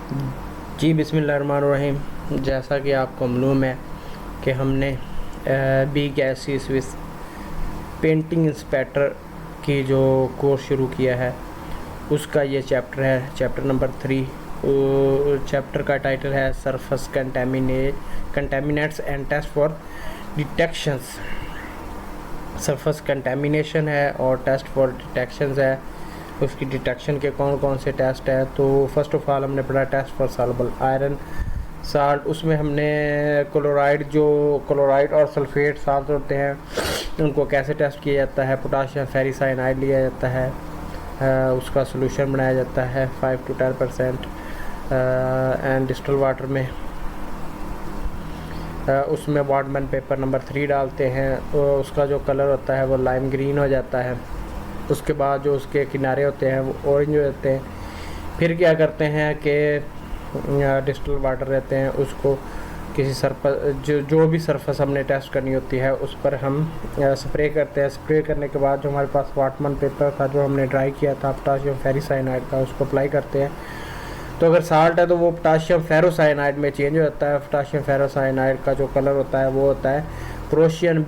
जी बिस्मिल्लाहिर्रहमानिर्रहीम। जैसा कि आपको मालूम है कि हमने बी गैसी स्विस पेंटिंग इंस्पेक्टर की जो कोर्स शुरू किया है उसका ये चैप्टर है, चैप्टर नंबर 3। चैप्टर का टाइटल है surface contaminates and test for detections. Surface contamination है और टेस्ट फॉर डिटेक्शंस है। उसकी डिटेक्शन के कौन कौन से टेस्ट है, तो फर्स्ट ऑफ ऑल हमने पढ़ा test for soluble iron salt. उसमें हमने क्लोराइड और सल्फेट साल्ट होते हैं उनको कैसे टेस्ट किया जाता है। पोटाशियम फेरिसाइनाइड लिया जाता है, उसका सोल्यूशन बनाया जाता है 5 to 10% एंड डिस्टल वाटर में। उसमें वाटमैन पेपर नंबर 3 डालते हैं, तो उसका जो कलर होता है वो लाइम ग्रीन हो जाता है। उसके बाद जो उसके किनारे होते हैं वो ऑरेंज हो जाते हैं। फिर क्या करते हैं कि डिस्टल वाटर रहते हैं उसको किसी सरफेस जो भी सरफेस हमने टेस्ट करनी होती है उस पर हम स्प्रे करते हैं। स्प्रे करने के बाद जो हमारे पास वाटमैन पेपर था जो हमने ड्राई किया था पोटाशियम फेरिसाइनाइड का, उसको अप्लाई करते हैं। तो अगर साल्ट है तो वो पोटाशियम फेरोसाइनाइड में चेंज हो जाता है। पोटाशियम फेरोसाइनाइड का जो कलर होता है वो होता है प्रोशियन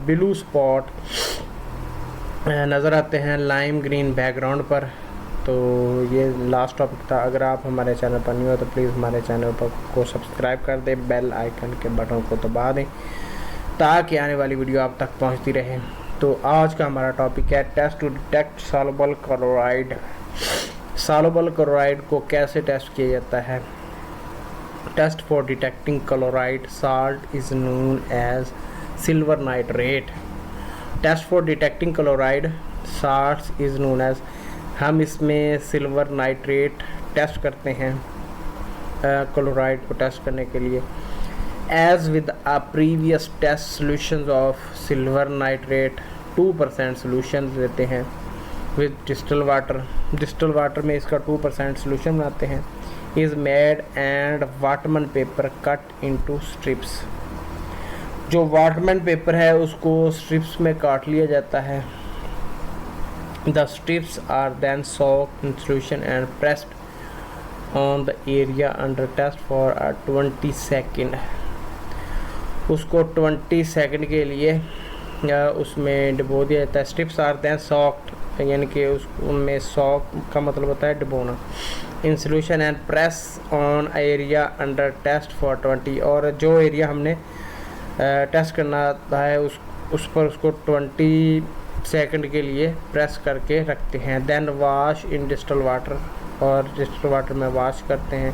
ब्लू स्पॉट नज़र आते हैं लाइम ग्रीन बैकग्राउंड पर। तो ये लास्ट टॉपिक था। अगर आप हमारे चैनल पर नहीं हो तो प्लीज़ हमारे चैनल पर को सब्सक्राइब कर दें, बेल आइकन के बटन को दबा दें ताकि आने वाली वीडियो आप तक पहुंचती रहे। तो आज का हमारा टॉपिक है test to detect soluble chloride. Soluble chloride को कैसे टेस्ट किया जाता है। Test for detecting chloride salt is known as silver nitrate. Test for detecting chloride salt is known as, हम इसमें सिल्वर नाइट्रेट टेस्ट करते हैं क्लोराइड को टेस्ट करने के लिए। As with a previous test solutions of silver nitrate 2% solution देते हैं विद डिस्टल वाटर में इसका 2% सोल्यूशन बनाते हैं। Is made and Whatman paper cut into strips. जो वाटमैन पेपर है उसको स्ट्रिप्स में काट लिया जाता है। The strips are then soaked in solution and pressed on the area under test for 20 second. उसको 20 सेकेंड के लिए उसमें डुबो दिया जाता है। स्ट्रिप्स आर देन soaked यानी कि उनमें soak का मतलब होता है डुबोना। In solution and press on area under test for 20, और जो एरिया हमने टेस्ट करना है उस पर उसको 20 सेकंड के लिए प्रेस करके रखते हैं। Then wash in distilled water, और डिस्टल वाटर में वॉश करते हैं।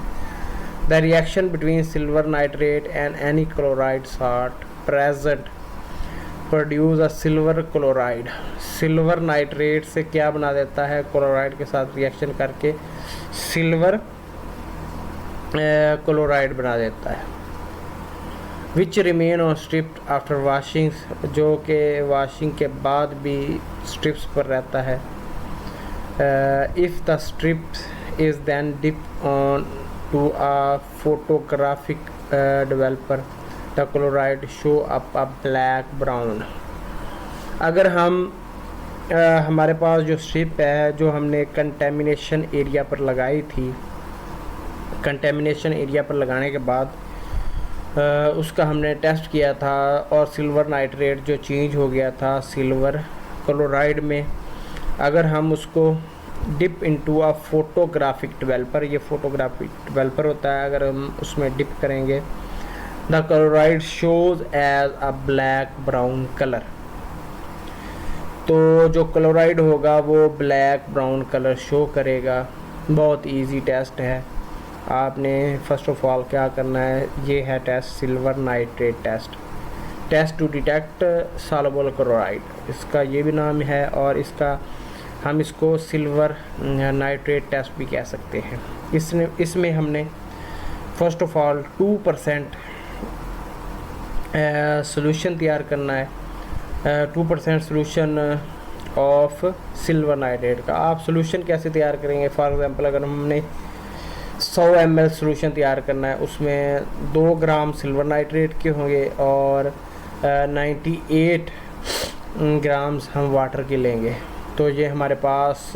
The reaction between silver nitrate and any chloride salt present produce a silver chloride. Silver nitrate से क्या बना देता है, क्लोराइड के साथ रिएक्शन करके सिल्वर क्लोराइड बना देता है। विच remain on strip after washing, जो कि वॉशिंग के बाद भी स्ट्रिप्स पर रहता है। If the strip is then dip on to a photographic developer the chloride show up a black brown. अगर हम हमारे पास जो स्ट्रिप है जो हमने कंटेमिनेशन एरिया पर लगाई थी, कंटेमिनेशन एरिया पर लगाने के बाद उसका हमने टेस्ट किया था और सिल्वर नाइट्रेट जो चेंज हो गया था सिल्वर क्लोराइड में, अगर हम उसको dip into a photographic developer, ये फोटोग्राफिक डेवलपर होता है, अगर हम उसमें डिप करेंगे the chloride shows as a black brown colour. तो जो क्लोराइड होगा वो ब्लैक ब्राउन कलर शो करेगा। बहुत इजी टेस्ट है। आपने फर्स्ट ऑफ ऑल क्या करना है, ये है test silver nitrate test to detect soluble chloride, इसका ये भी नाम है, और हम इसको सिल्वर नाइट्रेट टेस्ट भी कह सकते हैं। इसमें हमने फर्स्ट ऑफ ऑल 2% सोल्यूशन तैयार करना है, 2% सोल्यूशन ऑफ सिल्वर नाइट्रेट का। आप सोल्यूशन कैसे तैयार करेंगे, फॉर एग्जांपल अगर हमने 100 ml सोल्यूशन तैयार करना है उसमें 2 ग्राम सिल्वर नाइट्रेट के होंगे और 98 ग्राम्स हम वाटर के लेंगे। तो ये हमारे पास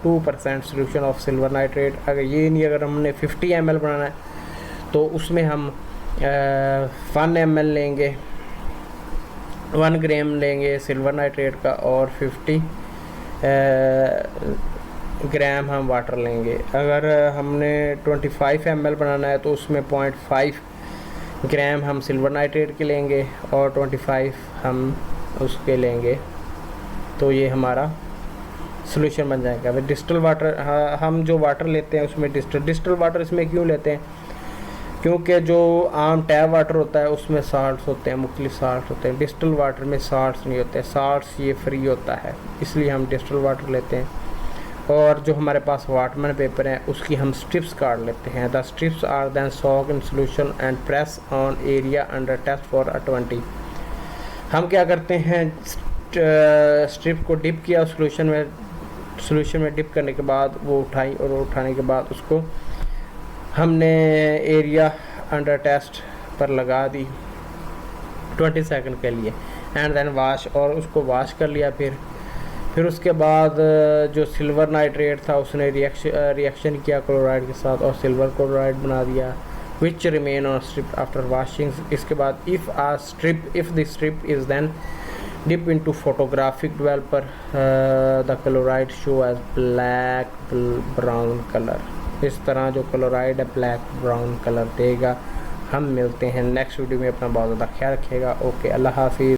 2% सोल्यूशन ऑफ सिल्वर नाइट्रेट। अगर ये नहीं, अगर हमने 50 ml बनाना है तो उसमें हम 1 ml लेंगे, 1 ग्राम लेंगे सिल्वर नाइट्रेट का, और 50 ग्राम हम वाटर लेंगे। अगर हमने 25 ml बनाना है तो उसमें 0.5 ग्राम हम सिल्वर नाइट्रेट के लेंगे और 25 हम उसके लेंगे। तो ये हमारा सॉल्यूशन बन जाएगा। फिर डिस्टिल वाटर, हम जो वाटर लेते हैं उसमें डिस्टिल वाटर इसमें क्यों लेते हैं, क्योंकि जो आम टैप वाटर होता है उसमें साल्ट्स होते हैं, मुख्तलिफ साल्ट्स होते हैं। डिस्टिल वाटर में साल्ट्स नहीं होते, साल्ट्स ये फ्री होता है, इसलिए हम डिस्टिल वाटर लेते हैं। और जो हमारे पास वाटरमैन पेपर है उसकी हम स्ट्रिप्स काट लेते हैं। The strips are then soak in solution and press on area under test for 20। हम क्या करते हैं, स्ट्रिप को डिप किया सोल्यूशन में डिप करने के बाद वो उठाई, और उठाने के बाद उसको हमने एरिया अंडर टेस्ट पर लगा दी 20 सेकंड के लिए, एंड देन वाश, और उसको वाश कर लिया। फिर उसके बाद जो सिल्वर नाइट्रेट था उसने रिएक्शन किया क्लोराइड के साथ और सिल्वर क्लोराइड बना दिया, which remain on strip after washing. इसके बाद if the strip is then dip into photographic developer the chloride show as black brown colour. इस तरह जो क्लोराइड है ब्लैक ब्राउन कलर देगा। हम मिलते हैं नेक्स्ट वीडियो में, अपना बहुत ज़्यादा ख्याल रखिएगा। ओके, अल्लाह हाफिज़।